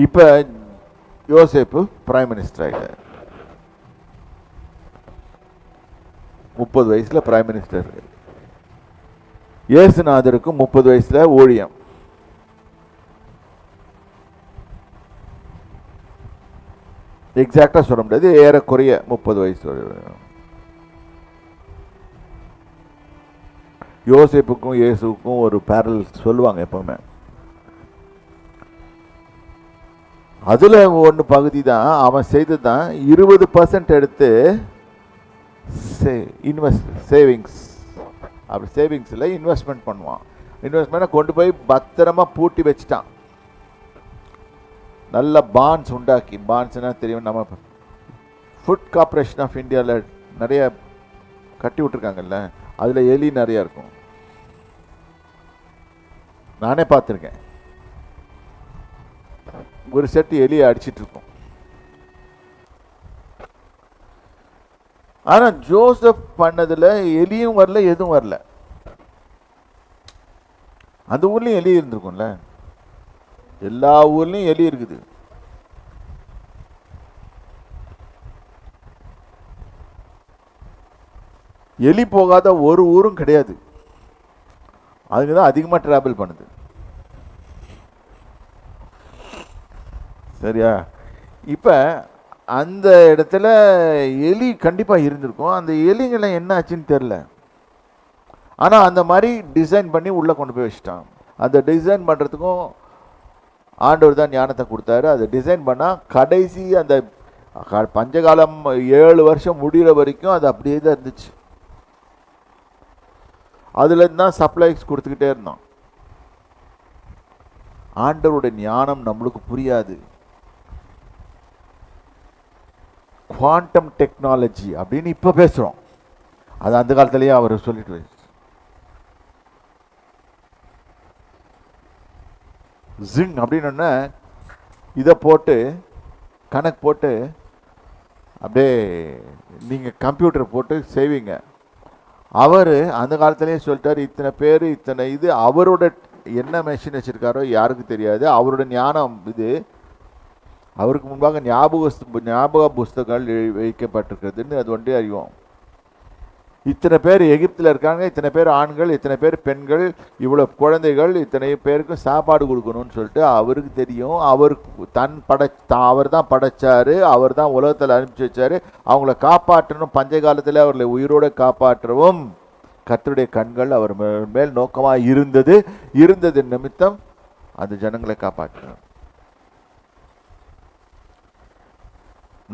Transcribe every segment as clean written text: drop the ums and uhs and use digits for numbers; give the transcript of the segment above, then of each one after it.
இப்போ யோசேப்பு prime minister ஆகிட்டார். 30 வயசுல பிரைம் மினிஸ்டர். இயேசுநாதருக்கும் 30 வயசுல ஊழியம். எக்ஸாக்டா சொல்ல முடியாது, ஏறக்குறைய 30 வயசு. யோசேப்புக்கும் இயேசுக்கும் ஒரு பேரல் சொல்லுவாங்க எப்பவுமே. அதுல ஒன்று பகுதி தான் அவன் செய்தது தான். 20% எடுத்து சேவிங்ஸ், அப்படி சேவிங்ஸில் இன்வெஸ்ட்மெண்ட் பண்ணுவான். இன்வெஸ்ட்மெண்ட்டை கொண்டு போய் பத்திரமா பூட்டி வச்சுட்டான். நல்ல பாண்ட்ஸ் உண்டாக்கி, பாண்ட்ஸ்னா தெரியும், நம்ம ஃபுட் கார்பரேஷன் ஆஃப் இந்தியாவில் நிறைய கட்டி விட்டுருக்காங்கல்ல, அதில் எலி நிறையா இருக்கும். நானே பார்த்துருக்கேன். ஒரு செட்டு எலியை அடிச்சிட்டு இருக்கும். ஆனால் ஜோசப் பண்ணதில் எலியும் வரல, எதுவும் வரல. அந்த ஊர்லேயும் எலி இருந்திருக்கும்ல, எல்லா ஊர்லேயும் எலி இருக்குது. எலி போகாத ஒரு ஊரும் கிடையாது. அதுக்கு தான் அதிகமாக டிராவல் பண்ணுது. சரியா? இப்போ அந்த இடத்துல எலி கண்டிப்பாக இருந்திருக்கும். அந்த எலிங்களை என்ன ஆச்சுன்னு தெரில. ஆனால் அந்த மாதிரி டிசைன் பண்ணி உள்ளே கொண்டு போய் வச்சுட்டான். அந்த டிசைன் பண்ணுறதுக்கும் ஆண்டவர் தான் ஞானத்தை கொடுத்தாரு. அதை டிசைன் பண்ணால் கடைசி அந்த பஞ்சகாலம் 7 வருஷம் முடிகிற வரைக்கும் அது அப்படியே தான் இருந்துச்சு. அதுலேருந்து தான் சப்ளைஸ் கொடுத்துக்கிட்டே இருந்தோம். ஆண்டவருடைய ஞானம் நம்மளுக்கு புரியாது. குவாண்டம் டெக்னாலஜி அப்படின்னு இப்போ பேசுகிறோம். அது அந்த காலத்திலேயே அவர் சொல்லிட்டு ஜிங் அப்படின்னு இதை போட்டு கணக்கு போட்டு அப்படியே நீங்கள் கம்ப்யூட்டர் போட்டு செய்வீங்க. அவர் அந்த காலத்திலேயே சொல்லிட்டார், இத்தனை பேர் இத்தனை இது. அவரோட என்ன மெஷின் வச்சுருக்காரோ யாருக்கு தெரியாது. அவரோட ஞானம் இது. அவருக்கு முன்பாக ஞாபக புஸ்தகங்கள் வைக்கப்பட்டிருக்கிறதுன்னு அது ஒன்றே அறிவோம். இத்தனை பேர் எகிப்தில் இருக்காங்க, இத்தனை பேர் ஆண்கள், இத்தனை பேர் பெண்கள், இவ்வளோ குழந்தைகள், இத்தனை பேருக்கு சாப்பாடு கொடுக்கணும்னு சொல்லிட்டு அவருக்கு தெரியும். அவர் தான் படைச்சாரு, அவர் தான் உலகத்தில் அனுப்பிச்சி வச்சாரு. அவங்கள காப்பாற்றணும், பஞ்ச காலத்தில் அவர்களை உயிரோடு காப்பாற்றவும் கர்த்தருடைய கண்கள் அவர் மேல் நோக்கமாக இருந்தது நிமித்தம் அந்த ஜனங்களை காப்பாற்றணும்.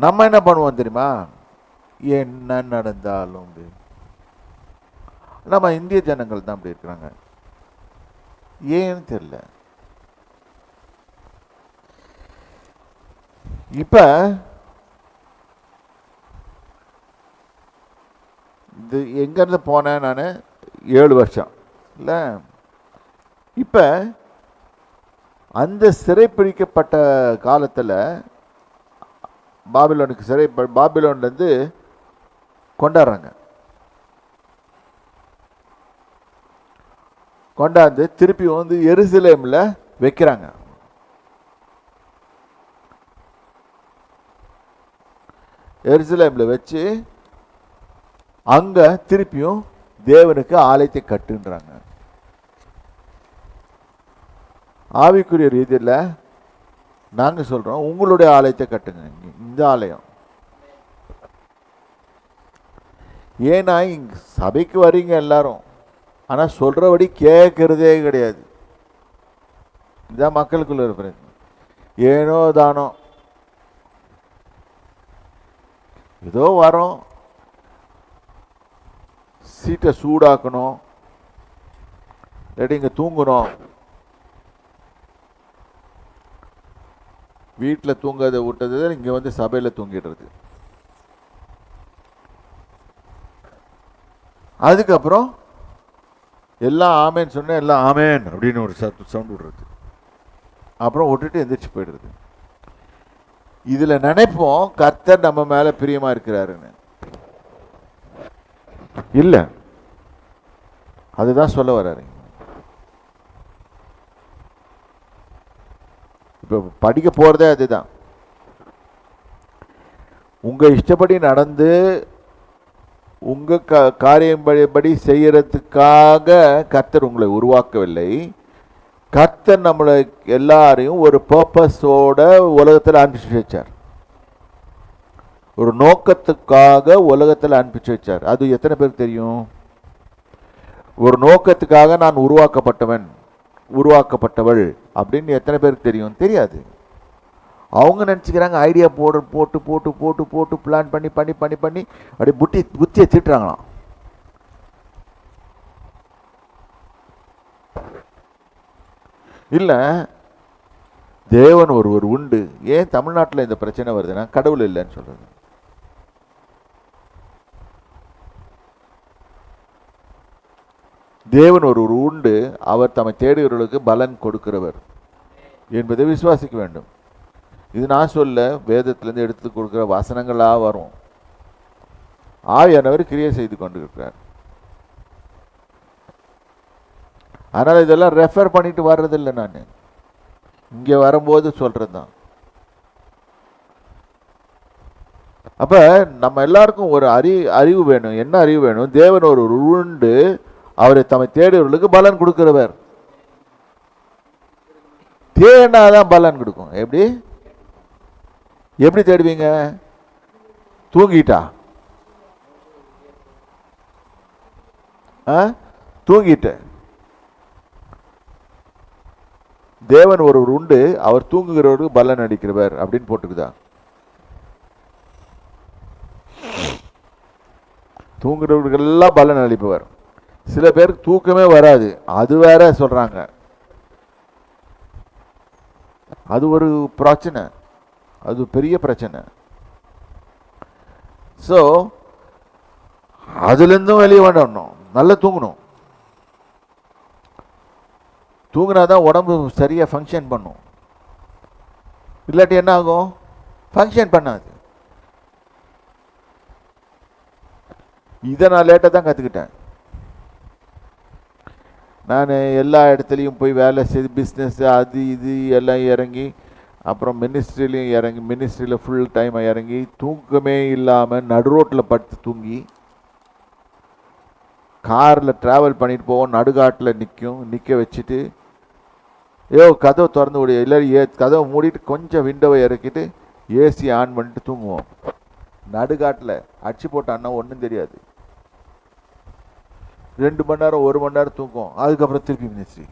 நம்ம என்ன பண்ணுவோம் தெரியுமா? என்ன நடந்தாலும் நம்ம இந்திய ஜனங்கள் தான் அப்படி இருக்கிறாங்க. ஏன்னு தெரியல. இப்ப இது எங்க இருந்து போனேன் நான் 7 வருஷம் இல்ல. இப்ப அந்த சிறைப்பிடிக்கப்பட்ட காலத்துல பாபிலோன்லேருந்து கொண்டாடுறாங்க. கொண்டாந்து திருப்பி வந்து எருசலேமில் வைக்கிறாங்க. எருசலேமில் வச்சு அங்கே திருப்பியும் தேவனுக்கு ஆலயத்தை கட்டுன்றாங்க. ஆவிக்குரிய ரீதியில் நாங்கள் சொல்கிறோம், உங்களுடைய ஆலயத்தை கட்டுங்க. இந்த ஆலயம் ஏன்னா இங்கே சபைக்கு வரீங்க எல்லாரும், ஆனால் சொல்கிறபடி கேட்கறதே கிடையாது. இதுதான் மக்களுக்குள்ள இருக்கிற ஏனோ தானோ. ஏதோ வரோம், சீட்டை சூடாக்கணும், இல்லாட்டி இங்கே தூங்கணும். வீட்டில் தூங்காத விட்டது இங்கே வந்து சபையில் தூங்கிடுறது. அதுக்கப்புறம் எல்லாம் ஆமேன்னு சொன்ன எல்லாம் ஆமேன் அப்படின்னு ஒரு சவுண்ட் விடுறது. அப்புறம் விட்டுட்டு எந்திரிச்சு போயிடுறது. இதில் நினைப்போம் கர்த்தர் நம்ம மேலே பிரியமாக இருக்கிறாருன்னு. இல்லை, அதுதான் சொல்ல வர்றாரு. இப்போ படிக்க போகிறதே அதுதான். உங்கள் இஷ்டப்படி நடந்து உங்கள் காரியப்படி செய்யறதுக்காக கர்த்தர் உங்களை உருவாக்கவில்லை. கர்த்தர் நம்மளை எல்லாரையும் ஒரு பர்பஸோட உலகத்தில் அனுப்பிச்சு வச்சார். ஒரு நோக்கத்துக்காக உலகத்தில் அனுப்பிச்சு வச்சார். அது எத்தனை பேருக்கு தெரியும்? ஒரு நோக்கத்துக்காக நான் உருவாக்கப்பட்டவன், உருவாக்கப்பட்டவள் அப்படின்னு எத்தனை பேருக்கு தெரியும்? தெரியாது. அவங்க நினச்சிக்கிறாங்க ஐடியா போட்டு போட்டு போட்டு போட்டு போட்டு பிளான் பண்ணி பண்ணி பண்ணி பண்ணி அப்படியே புத்தியை தீட்டுறாங்களாம். இல்லை, தேவன் ஒருவர் உண்டு. ஏன் தமிழ்நாட்டில் இந்த பிரச்சனை வருதுன்னா கடவுள் இல்லைன்னு சொல்றது. தேவன் ஒருவர் உண்டு, அவர் தம்மை தேடுகிறவர்களுக்கு பலன் கொடுக்கிறவர் என்பதை விசுவாசிக்க வேண்டும். இது நான் சொல்ல, வேதத்திலேருந்து எடுத்து கொடுக்குற வசனங்களாக வரும். ஆவியானவர் கிரியை செய்து கொண்டு இருக்கிறார். அதனால் இதெல்லாம் ரெஃபர் பண்ணிட்டு வர்றதில்லை. நான் இங்கே வரும்போது சொல்கிறது தான். அப்போ நம்ம எல்லாருக்கும் ஒரு அறிவு வேணும். என்ன அறிவு வேணும்? தேவன் ஒரு உண்டு, அவரை தம்மை தேடுவர்களுக்கு பலன் கொடுக்கிறவர். தேடினாதான் பலன் கொடுக்கும். எப்படி எப்படி தேடுவீங்க? தூங்கிட்டா? தூங்கிட்ட. தேவன் ஒருவர் உண்டு, அவர் தூங்குகிறவருக்கு பலன் அளிக்கிறவர் அப்படின்னு போட்டுக்குதா? தூங்குறவர்களெல்லாம் பலன் அளிப்பவர். சில பேருக்கு தூக்கமே வராது, அது வேற சொல்றாங்க. அது ஒரு பிரச்சனை, அது பெரிய பிரச்சனை. ஸோ அதுலேருந்தும் வெளியே வேண்டணும். நல்லா தூங்கணும். தூங்கினாதான் உடம்பு சரியாக ஃபங்க்ஷன் பண்ணும். இல்லாட்டி என்ன ஆகும்? ஃபங்க்ஷன் பண்ணாது. இதை நான் லேட்டாக தான் கற்றுக்கிட்டேன். நான் எல்லா இடத்துலையும் போய் வேலை செய்து பிஸ்னஸ் அது இது எல்லாம் இறங்கி, அப்புறம் மினிஸ்ட்ரிலையும் இறங்கி, மினிஸ்ட்ரியில் ஃபுல் டைம் இறங்கி, தூக்கமே இல்லாமல் நடு ரோட்டில் படுத்து தூங்கி, காரில் ட்ராவல் பண்ணிட்டு போவோம், நடுகாட்டில் நிற்க வச்சுட்டு, கதவை திறந்து விட இல்லை, கதவை மூடிட்டு கொஞ்சம் விண்டோவை இறக்கிட்டு ஏசி ஆன் பண்ணிட்டு தூங்குவோம். நடுகாட்டில் அடிச்சு போட்டான்னா ஒன்றும் தெரியாது. 2 மணி நேரம் 1 மணி நேரம் தூக்கம். அதுக்கப்புறம் திருப்பி மினிஸ்ட்ரி,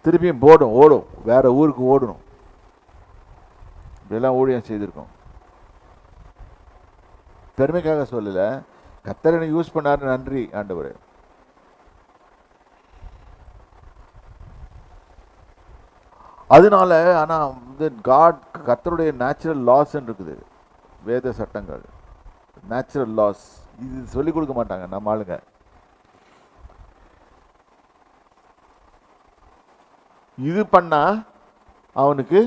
திருப்பியும் ஓடும், வேற ஊருக்கு ஓடணும். இப்படியெல்லாம் ஊழியம் செய்திருக்கோம். பெருமைக்காக சொல்லல, கர்த்தர் யூஸ் பண்ணாரு, நன்றி ஆண்டவரே. அதனால ஆனால் வந்து கர்த்தருடைய நேச்சுரல் லாஸ் இருக்குது, வேத சட்டங்கள், நேச்சுரல் லாஸ். இது சொல்லிக் கொடுக்க மாட்டாங்க நம்ம ஆளுங்க. இது பண்ணா அவனுக்கு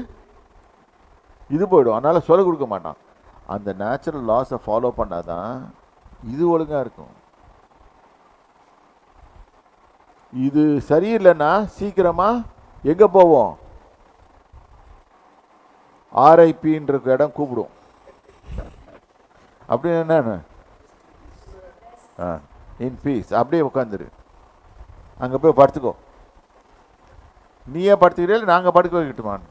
இது போயிடும், அதனால சொல்லிக் கொடுக்க மாட்டான். அந்த நேச்சுரல் லாஸை ஃபாலோ பண்ணாதான் இது ஒழுங்கா இருக்கும். இது சரியில்லைன்னா சீக்கிரமா எங்க போவோம்? ஆர்ஐபின்ற இடம் கூப்பிடும். அப்படி என்ன, இன் பீஸ், அப்படியே உட்காந்துரு, அங்கே போய் படுத்துக்கோ. நீயே படுத்துக்கிறீங்க, நாங்கள் படுக்க வைக்கட்டுமான்.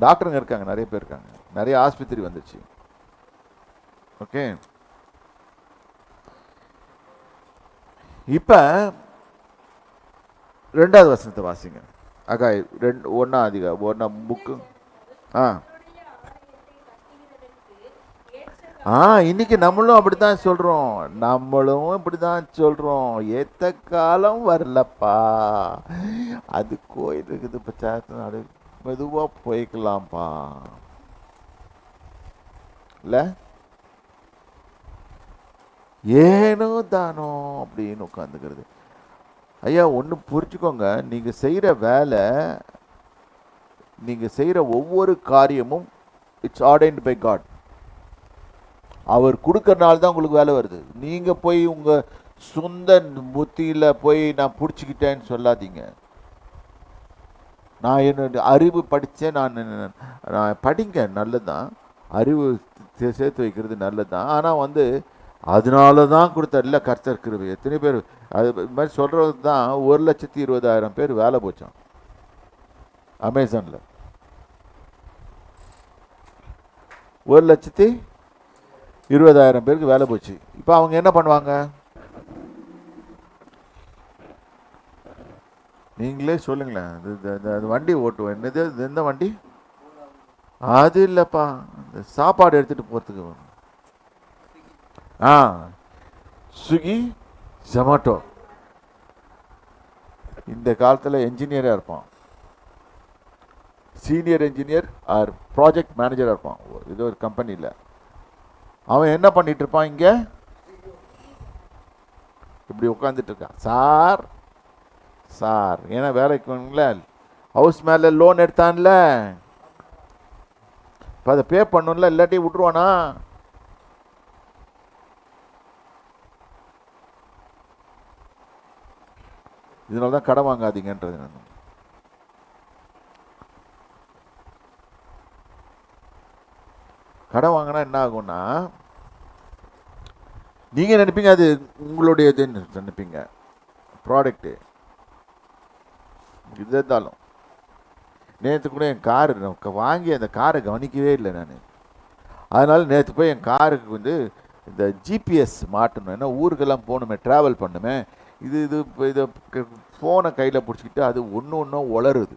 டாக்டருங்க இருக்காங்க, நிறைய பேர் இருக்காங்க, நிறைய ஆஸ்பத்திரி வந்துச்சு. ஓகே, இப்போ 2வது வசனத்தை வாசிங்க. Acai 1 book. இன்னைக்கு நம்மளும் அப்படித்தான் சொல்றோம். ஏத்த காலம் வரலப்பா, அது கோயில் இருக்குது, பச்சாயத்து அது மெதுவா போய்க்கலாம்ப்பா, இல்ல ஏனோ தானோ அப்படின்னு உட்காந்துக்கிறது. ஐயா, ஒன்று புரிஞ்சுக்கோங்க, நீங்க செய்யற வேலை, நீங்க செய்யற ஒவ்வொரு காரியமும் இட்ஸ் ஆர்டைன்ட் பை காட். அவர் கொடுக்கறனால தான் உங்களுக்கு வேலை வருது. நீங்க போய் உங்க சொந்த புத்தியில போய் நான் பிடிச்சிக்கிட்டேன்னு சொல்லாதீங்க. நான் என்னோட அறிவு படித்தேன், நான் படிங்க நல்லது தான், அறிவு சேர்த்து வைக்கிறது நல்லது தான். ஆனால் வந்து அதனால தான் கொடுத்த இல்லை கர்த்தர் கிருபை. எத்தனை பேர் அது மாதிரி சொல்கிறது தான் 1,20,000 பேர் வேலை போச்சான் அமேசானில். 1,20,000 பேருக்கு வேலை போச்சு. இப்போ அவங்க என்ன பண்ணுவாங்க? நீங்களே சொல்லுங்களேன். அது வண்டி ஓட்டுவோம், என்னது எந்த வண்டி? அது இல்லைப்பா, இந்த சாப்பாடு எடுத்துகிட்டு போகிறதுக்கு. ஸ்விக்கி, ஜொமேட்டோ. இந்த காலத்தில் என்ஜினியராக இருப்பான், சீனியர் என்ஜினியர் ஆர் ப்ராஜெக்ட் மேனேஜராக இருப்பான் இது ஒரு கம்பெனியில். அவன் என்ன பண்ணிட்டு இருப்பான்? இங்கே இப்படி உட்காந்துட்டு இருக்கான். சார் சார் ஏன்னா வேலைக்கு ஹவுஸ் மேலே லோன் எடுத்தான்ல, இப்போ அதை பே பண்ணணும்ல, இல்லாட்டி விட்டுருவானா? இதனால தான் கடன் வாங்காதீங்கன்றது. நான் கடன் வாங்கினா என்ன ஆகும்னா, நீங்கள் நினைப்பீங்க அது உங்களுடையதுன்னு நினைப்பீங்க, ப்ராடக்ட்டு இது இருந்தாலும். நேற்று கூட என் காரு வாங்கி அந்த காரை கவனிக்கவே இல்லை நான். அதனால் நேற்று போய் என் காருக்கு வந்து இந்த ஜிபிஎஸ் மாட்டணும், ஏன்னா ஊருக்கெல்லாம் போகணுமே, ட்ராவல் பண்ணுமே. இதை ஃபோனை கையில் பிடிச்சிக்கிட்டு அது ஒன்றும் உளருது.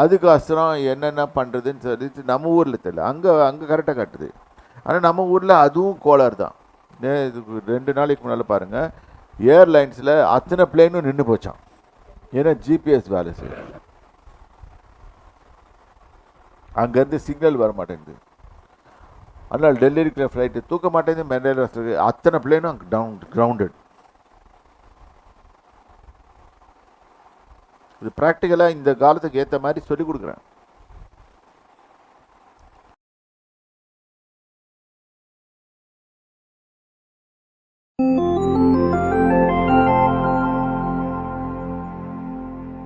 அதுக்கு அசுரம் என்னென்ன பண்ணுறதுன்னு சொல்லிட்டு நம்ம ஊரில் தெரியல, அங்கே கரெக்டாக காட்டுது. ஆனால் நம்ம ஊரில் அதுவும் கோளாறு தான். இதுக்கு 2 நாளைக்கு முன்னால் பாருங்கள், ஏர்லைன்ஸில் அத்தனை பிளேனும் நின்று போச்சான், ஏன்னா ஜிபிஎஸ் வேலை செய்யும். அங்கேருந்து சிக்னல் வர மாட்டேங்குது. அதனால் டெல்லி இருக்கிற ஃப்ளைட்டு தூக்க மாட்டேங்குது, மெட்ராஸ் அத்தனை பிளேனும் அங்கே கிரவுண்டட். இது ப்ராக்டிக்கலாக இந்த காலத்துக்கு ஏற்ற மாதிரி சொல்லிக் கொடுக்குறேன்.